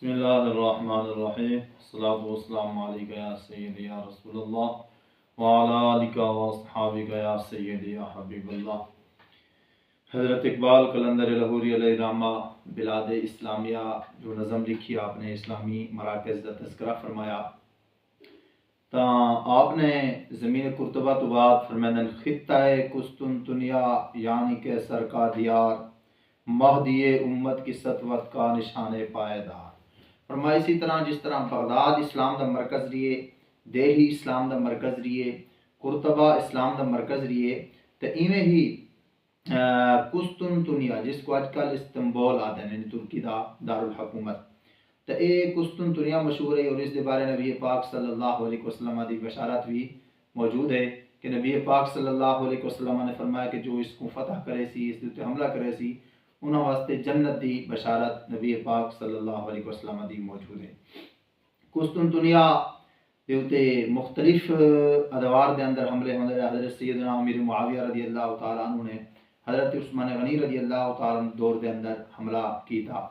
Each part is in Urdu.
بسم اللہ الرحمن الرحیم الصلاۃ والسلام علیک یا سیدی یا رسول اللہ وعلی آلک واصحابک یا سیدی یا حبیب اللہ۔ حضرت اقبال قلندر لاہوری علیہ الرحمہ بلاد اسلامیہ جو نظم لکھی آپ نے اسلامی مراکز کا تذکرہ فرمایا تا آپ نے زمین قرطبہ تو بعد فرمائن خطہ قسطنطنیہ یعنی کہ سر کا دیار مہدی امت کی سطوت کا نشان پائیدار۔ فرمایا اسی طرح جس طرح بغداد اسلام دا مرکز رہیے، دہلی اسلام دا مرکز رہیے، قرطبہ اسلام دا مرکز رہیے، تو ایویں ہی قسطنطنیہ جس کو آج کل استنبول آتے ہیں یعنی ترکی دا دارالحکومت، تو اے قسطنطنیہ مشہور ہے اور اس دے بارے نبی پاک صلی اللہ علیہ وسلم دی بشارت بھی موجود ہے کہ نبی پاک صلی اللہ علیہ وسلم نے فرمایا کہ جو اس کو فتح کرے سی، اس دے حملہ کرے سی، انہوں واسطے جنت دی بشارت نبی پاک صلی اللہ علیہ وسلم دی موجود ہے۔ قسطنطنیہ دے مختلف ادوار دے اندر حملے ہوندے رہے۔ حضرت سیدنا امیر معاویہ رضی اللہ تعالیٰ عنہ نے حضرت عثمان غنی رضی اللہ تعالیٰ عنہ دور دے اندر حملہ کی تھا،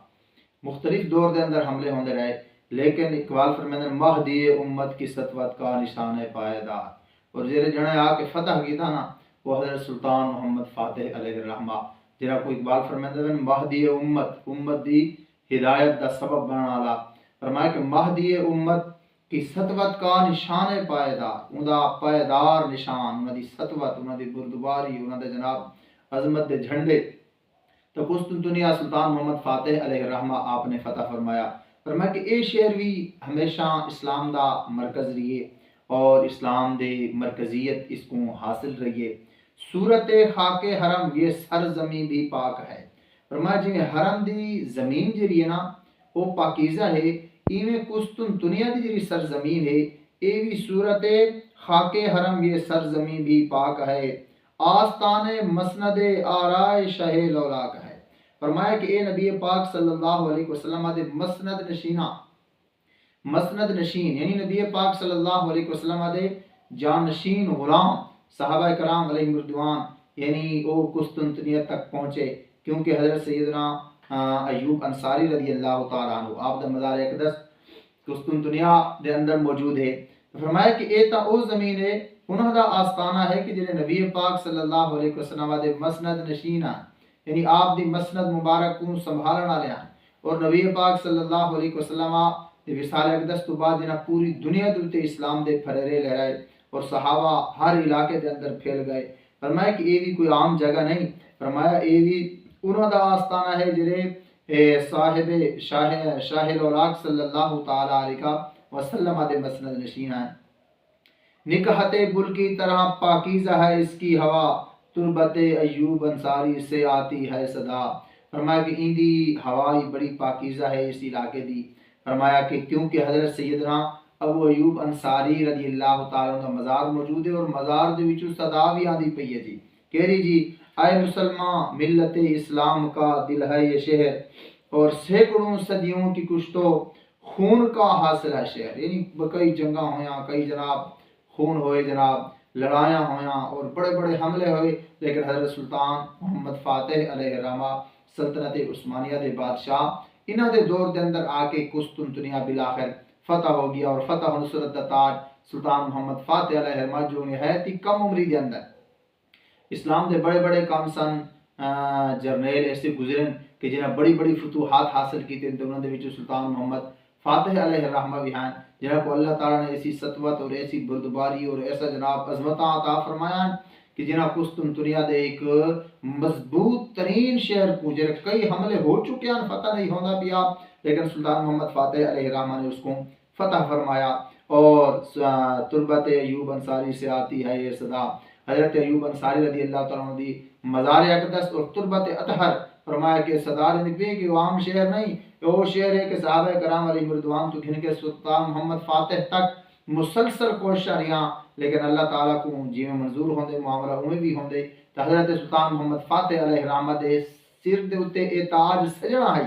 مختلف دور دے اندر حملے ہوندے رہے، لیکن اقبال فرماتے ہیں مہدی امت کی سطوت کا نشان پائیدار، اور جڑے جنے آ کے فتح کیتا نا وہ حضرت سلطان محمد فاتح علیہ الرحمہ، جنہاں کو اقبال فرماتے ہیں مہدی امت دی ہدایت دا سبب بنانا والا۔ فرمایا کہ مہدی امت کی سطوت کا نشان پائیدار، انہاں دا پائیدار نشان، انہاں دی سطوت، انہاں دی بردباری، انہاں دے جناب عظمت دے جھنڈے۔ تو قسطنطنیہ سلطان محمد فاتح علیہ الرحمہ آپ نے فتح فرمایا۔ فرمایا کہ اے شہر بھی ہمیشہ اسلام دا مرکز رہیے اور اسلام دے مرکزیت اس کو حاصل رہیے۔ صورت خاک حرم یہ سرزمین بھی پاک ہے۔ فرمایا جی حرم دی زمین جی ہے نا وہ پاکیزہ ہے، ایویں قسطنطنیہ دی جی سرزمین ہے اے بھی صورت خاک حرم یہ سرزمین بھی پاک ہے، آستان مسند آرائے شہ لولاک ہے۔ فرمایا کہ اے نبی پاک صلی اللہ علیہ وسلم دے مسند نشین یعنی نبی پاک صلی اللہ علیہ وسلم دے جانشین غلام صحابہ کرام علیہ رضوان یعنی وہ قسطنطنیہ تک پہنچے، کیونکہ حضرت سیدنا ایوب انصاری رضی اللہ تعالیٰ عنہ آپ دا مزار اقدس قسطنطنیہ دے اندر موجود ہے۔ فرمایا کہ اے تا او زمین ہے، انہوں دا آستانہ ہے کہ جنہیں نبی پاک صلی اللہ علیہ وسلم دے مسند نشین ہیں، یعنی آپ دی مسند مبارک کو سنبھالنا لیا، اور نبی پاک صلی اللہ علیہ وسلم دے وصال اقدس تو بعد جنہیں پوری دنیا دلتے اسلام دے پھریرے لہرائے اور صحابہ ہر علاقے دے اندر پھیل گئے۔ فرمایا کہ یہ بھی کوئی عام جگہ نہیں، فرمایا یہ بھی انہوں دا آستانہ ہے جنہیں صاحب شاہ لولاک صلی اللہ تعالیٰ علیہ وسلم دے مسند نشین ہیں۔ نکہت گل کی طرح پاکیزہ ہے اس کی ہوا، تربت ایوب انصاری سے آتی ہے صدا۔ فرمایا کہ ان دی ہوائی بڑی پاکیزہ ہے اس علاقے دی۔ فرمایا کہ کیونکہ حضرت سیدنا ابو ایوب انصاری رضی اللہ تعالیٰ کا مزار موجود ہے اور مزار دے وچوں صدا بھی آندی پئی ہے جی، کہہ رہی جی اے مسلمان ملت اسلام کا دل ہے یہ شہر، اور سینکڑوں صدیوں کی کشتوں خون کا حاصل ہے شہر، یعنی کئی جنگاں ہویاں، کئی جناب خون ہوئے، جناب لڑائیاں ہویاں اور بڑے بڑے حملے ہوئے، لیکن حضرت سلطان محمد فاتح علیہ الرحمہ سلطنت عثمانیہ دے بادشاہ انہاں دے دور دے اندر آ کے قسطنطنیہ بالآخر فتح ہو گیا، اور فتح و نصرت دا تاج سلطان محمد فاتح علیہ الرحمہ جو نہایت ہی کم عمری دے اندر اسلام دے بڑے بڑے کام سن، جرنیل ایسے گزرن کہ جنہیں بڑی بڑی فتوحات حاصل کی تھے، انہوں نے وچوں سلطان محمد فاتح علیہ الرحمہ بھی ہیں جنہاں کو اللہ تعالیٰ نے ایسی سطوت اور ایسی بردباری اور ایسا جناب عظمتاں عطا فرمایا ہیں کہ جنہاں قسطنطنیہ دے ایک مضبوط ترین شہر کو جنہیں کئی حملے ہو چکے ہیں فتح نہیں ہونا پیا، لیکن سلطان محمد فاتح علیہ الرحمہ نے اس کو فتح فرمایا، اور تربت ایوب انصاری سے آتی ہے یہ صدا۔ حضرت ایوب انصاری رضی اللہ تعالیٰ عنہ دی مزار اقدس اور تربت اطہر فرمایا کہ صدا لنکوے کہ وہ عام شہر نہیں، وہ شہر ہے کہ صحابہ کرام علیہ رضوان تو گھن کے سلطان محمد فاتح تک مسلسل کوشش رہیاں، لیکن اللہ تعالیٰ کو جی میں منظور ہوندے معاملہ ہوئے بھی ہوندے، تو حضرت سلطان محمد فاتح علیہ الرحمہ دے سر دے اتے اے تاج سجنا ہے،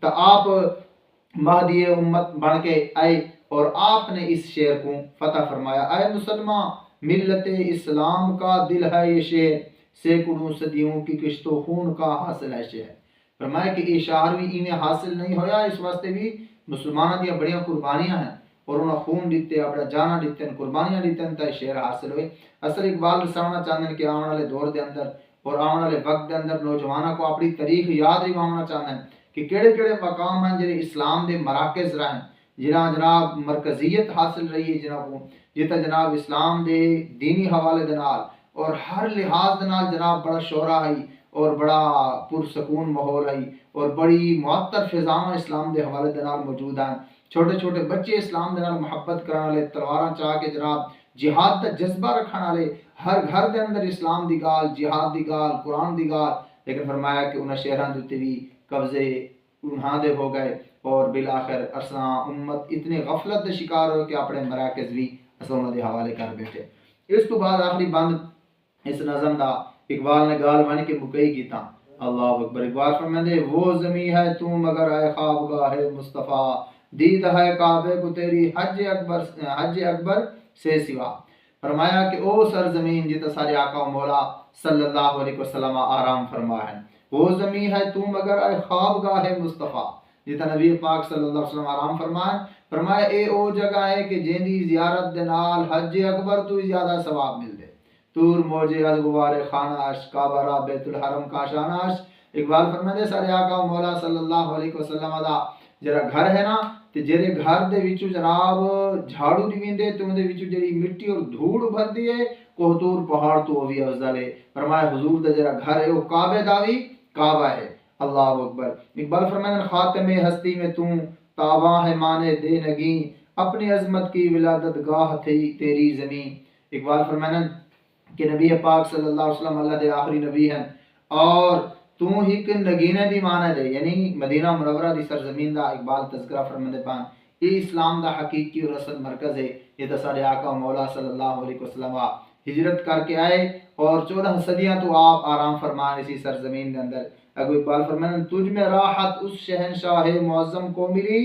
تو آپ مہدی امت بن کے آئے اور آپ نے اس شہر کو فتح فرمایا۔ اے مسلمان ملت اسلام کا دل ہے یہ شہر، سینکڑوں صدیوں کی کشت و خون کا حاصل ہے شہر۔ فرمایا کہ یہ شہر بھی ایویں حاصل نہیں ہویا، اس واسطے بھی مسلمانوں دیا بڑیاں قربانیاں ہیں اور انہوں خون دیتے، اپنا جانا دیتے ہیں، قربانیاں دیتے ہیں، تا شہر حاصل ہوئے۔ اصل اقبال رسانا چاہتے ہیں کہ آنے والے دور دے اندر اور آنے والے وقت دے اندر نوجوانوں کو اپنی تاریخ یاد روانا چاہتے ہیں کہ کیڑے کیڑے مقام ہیں جڑے اسلام دے مراکز رہن، جنہاں جناب مرکزیت حاصل رہی ہے، جنہاں کو جتا جناب اسلام دے دینی حوالے دے نال اور ہر لحاظ دے نال جناب بڑا شورا ہے اور بڑا پرسکون ماحول ہے اور بڑی معطر فضاواں اسلام دے حوالے دے نال موجود ہیں۔ چھوٹے چھوٹے بچے اسلام دے نال محبت کرن والے، تلواراں چاہ کے جناب جہاد دا جذبہ رکھن والے، ہر گھر دے اندر اسلام دی گال، جہاد دی گال، قرآن دی گال، لیکن فرمایا کہ انہاں شہراں دے تے بھی قبضے انہاں دے ہو گئے اور بالآخر اساں امت اتنے غفلت دے شکار ہوئے کہ اپنے مراکز بھی اساں انہاں دے حوالے کر بیٹھے۔ اس تو بعد آخری بند اس نظم دا اقبال نے گال بن کے مکئی کیتا، اللہ اکبر۔ اقبال فرماندے وہ زمین ہے تو مگر اے خوابگاہ مصطفیٰ، دید ہے کعبے کو تیری حج اکبر سے سوا۔ فرمایا کہ او سرزمین جتا سارے آقا و مولا صلی اللہ علیہ وسلم آرام فرمائیں، وہ زمین ہے تو مگر اے خوابگاہ مصطفیٰ، جتا نبی پاک صلی اللہ علیہ وسلم آرام فرمائیں۔ فرمایا اے او جگہ ہے کہ جیندی زیارت دے نال حج اکبر تو زیادہ ثواب مل دے، تور موجے از غبار خاناش، کعبہ را بیت الحرم کا شاناش۔ اقبال فرماندے سارے آقا و مولا صلی اللہ علیہ وسلم دا جڑا گھر ہے نا، تے جڑے گھر دے وچوں جناب جھاڑو دیویندے تے اون دے وچوں جڑی مٹی اور دھوڑ بھردی ہے، کوہتور پہاڑ تو وہ بھی افضل ہے۔ فرمایا حضور دا جڑا گھر ہے وہ کعبے دا بھی کعبہ ہے، اللہ اکبر۔ اقبال فرماندے خاتم ہستی میں تو تاباں ہے مانے دے نگیں، اپنی عظمت کی ولادت گاہ تھی تیری زمین۔ اقبال فرماندے کہ نبی پاک صلی اللہ علیہ وسلم اللہ دے آخری نبی ہیں اور تو ہی کہ نگینے دی مانے دے، یعنی مدینہ منورہ دی سرزمین دا اقبال تذکرہ فرماندے پان، یہ اسلام دا حقیقی اور اصل مرکز ہے۔ یہ تو سارے آقا مولا صلی اللہ علیہ وسلم ہجرت کر کے آئے اور 14 صدیاں تو آپ آرام فرمائے اسی سرزمین دے اندر۔ اگو اقبال فرماندے تجھ میں راحت اس شہنشاہ معظم کو ملی،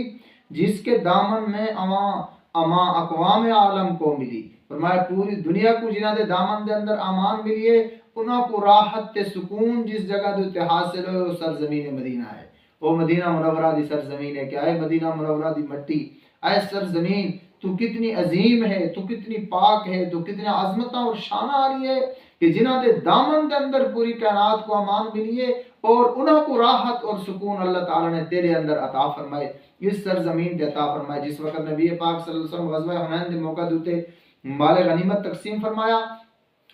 جس کے دامن میں اما اقوام عالم کو ملی۔ فرمایا پوری دنیا کو جنہاں دے دامن دے اندر امان ملیے، انہاں کو راحت تے سکون جس جگہ دے حاصل ہوئے وہ سرزمین مدینہ ہے، وہ مدینہ منورہ دی سرزمین ہے کہ اے مدینہ منورہ دی مٹی، اے سرزمین تو کتنی عظیم ہے، تو کتنی پاک ہے، تو کتنا عظمتاں اور شانہ والی ہے کہ جنہاں دے دامن دے اندر پوری کائنات کو امان ملیے اور انہاں کو راحت اور سکون اللہ تعالیٰ نے تیرے اندر عطا فرمائے، اس سرزمین تے عطا فرمائے۔ جس وقت نبی پاک صلی اللہ علیہ وسلم غزوہ حنین دے موقع دوتے مال غنیمت تقسیم فرمایا،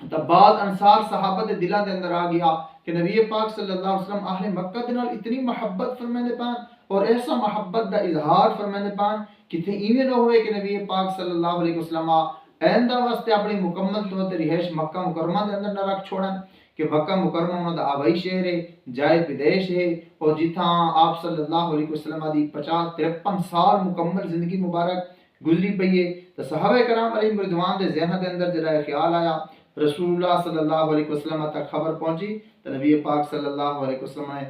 تب بعض انصار صحابہ دے دلوں دے اندر آ گیا کہ نبی پاک صلی اللہ علیہ وسلم اہل مکہ دے نال اتنی محبت فرماندے پان اور ایسا محبت دا اظہار فرماندے پان کہ تے ایویں نہ ہوئے کہ نبی پاک صلی اللہ علیہ وسلم آئندہ واسطے اپنی مکمل طور تے رہائش مکہ مکرمہ دے اندر نہ رکھ چھوڑن، کہ مکہ مکرمہ انہاں دا آبائی شہر ہے، جائے بدیش ہے، اور جتھاں آپ صلی اللہ علیہ وسلم دی 50-53 سال مکمل زندگی مبارک گزری پئی ہے۔ تو صحابہ کرام علیہ رضوان دے ذہن دے اندر جڑا خیال آیا، رسول اللہ صلی اللہ علیہ وسلم تک خبر پہنچی تو نبی پاک صلی اللہ علیہ وسلم نے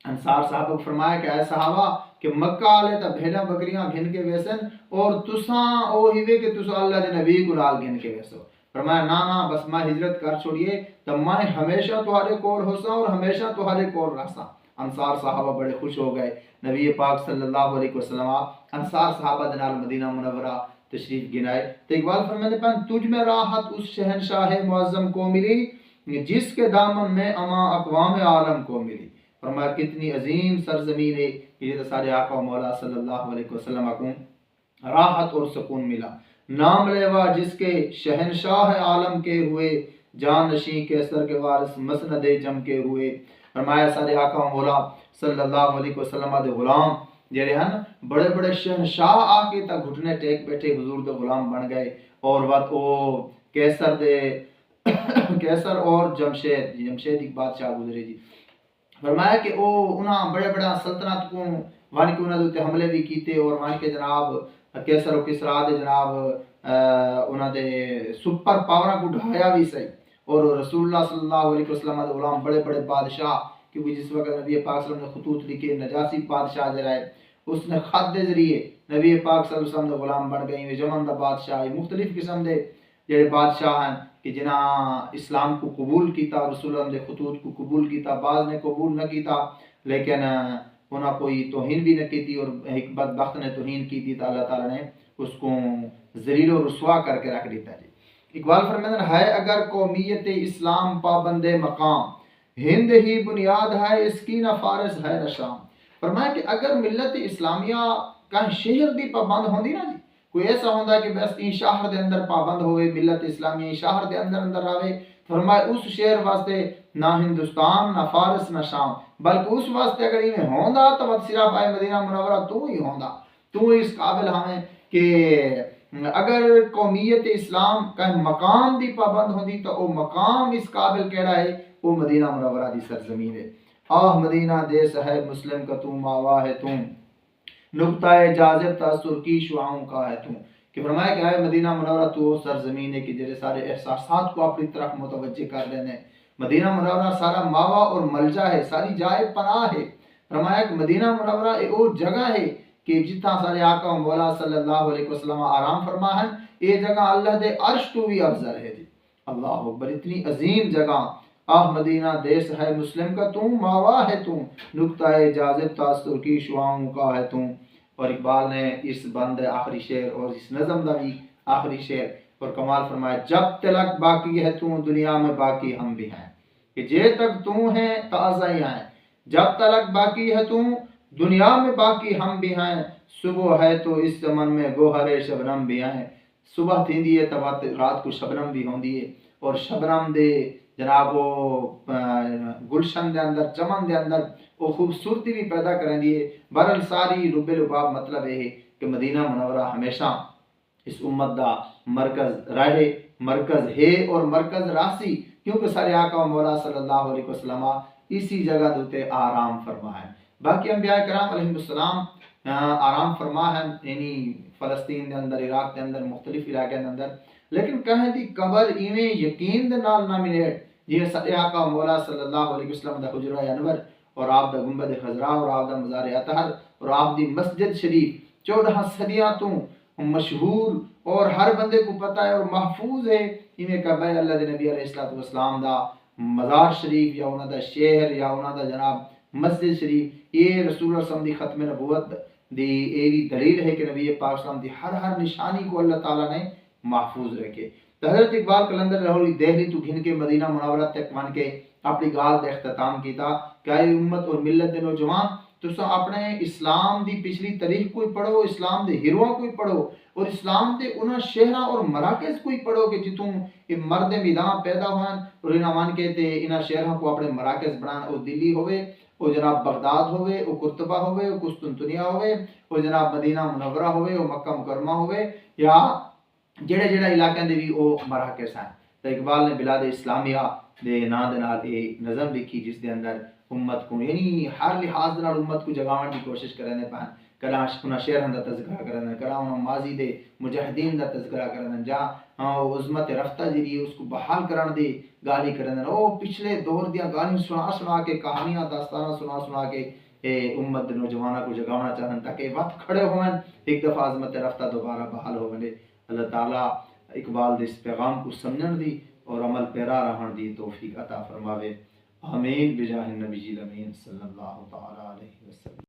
انصار صاحب کو فرمایا کہ اے صحابہ کہ مکہ والے تا بھیڑاں بکریاں گھن کے ویسن اور تساں او ہیوے کہ تساں اللہ دے نبی کو نال گھن کے ویسو۔ فرمایا نا بس میں ہجرت کر چھوڑیے تو میں ہمیشہ تہاڈے کول ہوساں اور ہمیشہ تہاڈے کول رہساں۔ انصار صحابہ بڑے خوش ہو گئے۔ نبی پاک صلی اللہ علیہ وسلم انصار صحابہ دے نال مدینہ منورہ تشریف گنائے تو اقبال فرماندے پان تجھ میں راحت اس شہنشاہ معظم کو ملی، جس کے دامن میں اما اقوام عالم کو ملی۔ فرمایا کتنی عظیم سرزمین ہے یہ سارے آقا و مولا صلی اللہ علیہ وسلم کو راحت اور سکون ملا۔ نام لیوا جس کے شہنشاہ عالم کے ہوئے، جان نشین کیسر کے وارث مسند جم کے ہوئے۔ فرمایا سارے آقا و مولا صلی اللہ علیہ وسلم دے غلام جڑے ہیں بڑے بڑے شہنشاہ آ کے تا گھٹنے ٹیک بیٹھے حضور دے غلام بن گئے، اور وقت او کیسر اور جمشید ایک بادشاہ گزرے جی۔ فرمایا کہ او انہاں بڑے بڑا سلطنت کو وان کے انہاں دے حملے بھی کیتے اور وان کے جناب کیسر و کسرا دے جناب انہاں دے سپر پاوراں کو ڈھایا بھی صحیح، اور رسول اللہ صلی اللہ علیہ وسلم دے غلام بڑے بڑے بادشاہ، کیونکہ جس وقت نبی پاک صلی اللہ علیہ وسلم نے خطوط لکھے، نجاسی بادشاہ جڑا ہے اس نے خط دے ذریعے نبی پاک صلی اللہ علیہ وسلم دے غلام بن گئے، یمن دا بادشاہ مختلف قسم دے جڑے بادشاہ ہیں کہ جنہاں اسلام کو قبول کیتا، رسول اللہ دے خطوط کو قبول کیتا، بعض نے قبول نہ کیتا، لیکن انہاں کوئی توہین بھی نہ کی تھی، اور ایک بدبخت نے توہین کی تھی تو اللہ تعالیٰ نے اس کو ذلیل و رسوا کر کے رکھ دیتا جی۔ اقبال فرماتے ہیں ہے اگر قومیت اسلام پابند مقام، ہند ہی بنیاد ہے اس کی نہ فارس ہے نہ شام۔ فرمایا کہ اگر ملت اسلامیہ کا شہر دی پابند ہوندی نا جی، کوئی ایسا ہوندا کہ بس این شہر دے اندر پابند ہوئے ملت اسلامیہ شہر دے اندر آوے، فرمایا اس شہر واسطے نہ ہندوستان نہ فارس نہ شام، بلکہ اس واسطے اگر انہیں ہوندا تو بس صرف آئے مدینہ منورہ تو ہی ہوندا، تو اس قابل ہمیں کہ اگر قومیت اسلام کا مقام دی پابند ہوندی تو وہ مقام اس قابل کہڑا ہے، وہ مدینہ منورہ دی سرزمین ہے۔ آہ مدینہ دیس ہے مسلم کا تو ماوا ہے تم، نقطہ جاذب تاثر کی شعاؤں کا ہے تم، کہ فرمایا کہ ہے مدینہ منورہ تو سرزمین ہے کہ جیسے سارے احساسات کو اپنی طرف متوجہ کر دینے، مدینہ منورہ سارا ماوا اور ملجا ہے، ساری جائے پناہ ہے۔ فرمایا کہ مدینہ منورہ ایک وہ جگہ ہے کہ جتنا سارے آقا و مولا صلی اللہ علیہ وسلم آرام فرما ہے، یہ جگہ اللہ دے عرش تو بھی افضل ہے جی۔ اللہ اکبر، اتنی عظیم جگہ، آہ مدینہ دیس ہے مسلم کا تم ماوا ہے تم، نقطہ جاذب تاثر کی شعاؤں کا ہے تم۔ اور اقبال نے اس بند آخری شعر اور اس نظم دا بھی آخری شعر اور کمال فرمایا، جب تلک باقی ہے تو دنیا میں باقی ہم بھی ہیں، کہ جے تک تو ہیں تازہ ہی ہیں، جب تلک باقی ہے تو دنیا میں باقی ہم بھی ہیں، صبح ہے تو اس زمن میں گوہر شبنم بھی ہیں۔ صبح تھی ہے تب رات کو شبنم بھی ہوندی ہے، اور شبنم دے جناب وہ گلشن دے اندر چمن دے اندر وہ خوبصورتی بھی پیدا کریں دیئے۔ برل ساری رب لباب مطلب ہے کہ مدینہ منورہ ہمیشہ اس امت دا مرکز رہے، مرکز ہے اور مرکز راسی، کیونکہ سارے آقا و مولا صلی اللہ علیہ وسلم اسی جگہ دوتے آرام فرما ہے۔ باقی انبیاء کرام علیہ السلام آرام فرما ہے، یعنی فلسطین دے اندر، عراق دے اندر، مختلف علاقے دے اندر، لیکن کہیں دی قبر ایویں یقین دے نال نہ ملے جی سارے آقا و مولا صلی اللہ علیہ وسلم دا حجرہ انور اور آپ دا گنبد خضرا اور آپ دا مزار اطہر اور آپ دی مسجد شریف 14 صدیاں تو مشہور اور ہر بندے کو پتہ ہے اور محفوظ ہے، ایویں کہ بھائی اللہ دے نبی علیہ السلام دا مزار شریف یا انہاں دا شہر یا انہاں دا جناب مسجد شریف، یہ رسول اللہ صلی اللہ علیہ وسلم دی ختم نبوت دی ایوی دلیل ہے کہ نبی پاک صلی اللہ علیہ وسلم دی ہر نشانی کو اللہ تعالیٰ نے محفوظ رکھے۔ تو حضرت اقبال قلندر لاہوری دہلی تو گھن کے مدینہ منورہ تک ون کے اپنی گال دا اختتام کیتا کہ اے امت اور ملت دے نوجوان، تساں اپنے اسلام دی پچھلی تاریخ کوئی پڑھو، اسلام دے ہیروਆਂ کوئی پڑھو، اور اسلام دے انہاں شہراں اور مراکز کوئی پڑھو کہ جتوں یہ مرد میدان پیدا ہوئن، اور انہاں مان کے تے انہاں شہراں کو اپنے مراکز بنان، او دلی ہوئے، او جناب بغداد ہوئے، او قرطبہ ہوئے، او قسطنطنیہ ہوئے، او جناب مدینہ منورہ ہوئے، او مکہ مکرمہ ہوئے، یا جڑے علاقے دے بھی او مراکز ہیں۔ تو اقبال نے بلاد اسلامیہ دے نام دے نال یہ نظم لکھی جس دے اندر امت کو یعنی ہر لحاظ دے نال امت کو جگاون دی کوشش کرنے پائیں، کلا انہاں شہراں دا تذکرہ کرنے، کلا انہاں ماضی دے مجاہدین دا تذکرہ کرنے، جا عظمت رفتہ جڑی اس کو بحال کرن دی گالی کرنے، او پچھلے دور دیاں گالیاں سنا کے کہانیاں داستاناں سنا کے امت دے نوجواناں کو جگاونا چاہن تاکہ وقت کھڑے ہوئن ایک دفعہ عظمت رفتہ دوبارہ بحال ہو بنے۔ اللہ تعالیٰ اقبال دے اس پیغام کو سمجھن دی اور عمل پیرا رہن دی توفیق عطا فرماوے، آمین بجاہ النبی الامین صلی اللہ تعالی علیہ وسلم۔